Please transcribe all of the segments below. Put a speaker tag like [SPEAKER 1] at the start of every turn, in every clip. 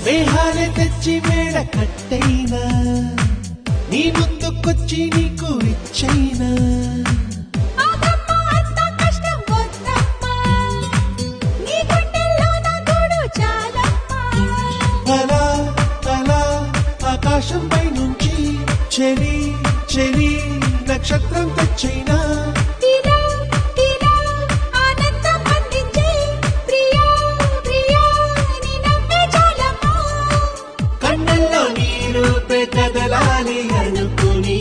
[SPEAKER 1] మేహాలే తెచ్చి మేడ కట్టైనా నీ ముందుకొచ్చి నీకు ఇచ్చైనా అలా అలా ఆకాశంపై నుంచి చెరి చెరి నక్షత్రం తెచ్చైనా కన్నెల్లో నీ రూపే కదలాలి అనుకుని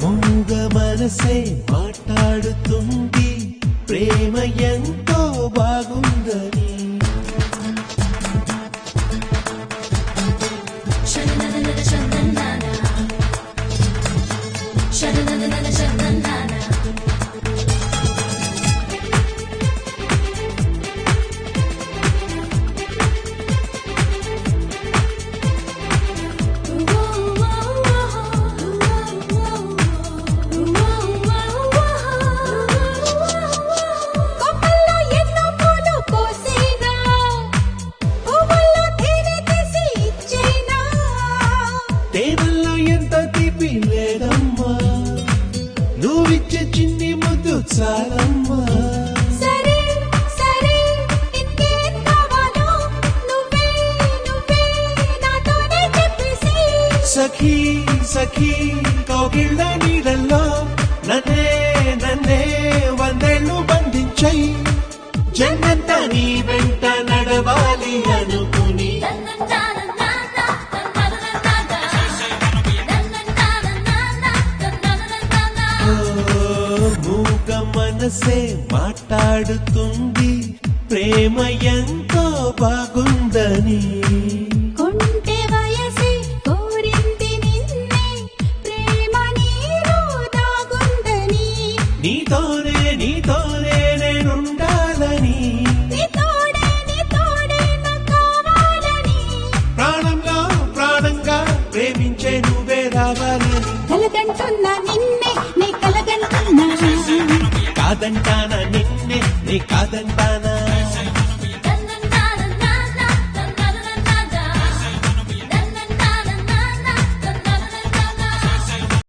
[SPEAKER 1] మూగ మనసే మాట్లాడుతుంది ప్రేమ ఎంతో బాగుందని తేనెల్లో ఎంత తీపి లేదమ్మా నువ్విచ్చే చిన్ని ముద్దు చాలమ్మా సఖీ సఖీ కౌగిళ్ళ నీడల్లో నన్నే నన్నే వందేళ్ళు బంధించై జన్మంతా నీ వెంట నడవాలి అనుకుని మూగ మనసే మాట్లాడుతుంది ప్రేమ ఎంతో బాగుందని నీతోనే నీతోనే నేనుండాలని ప్రాణంగా ప్రాణంగా ప్రేమించే నువ్వే రావాలని
[SPEAKER 2] కలగంటున్నా నిన్నే నీ కలగంటున్నా
[SPEAKER 1] కాదంటానా నిన్నే నీ కాదంటానా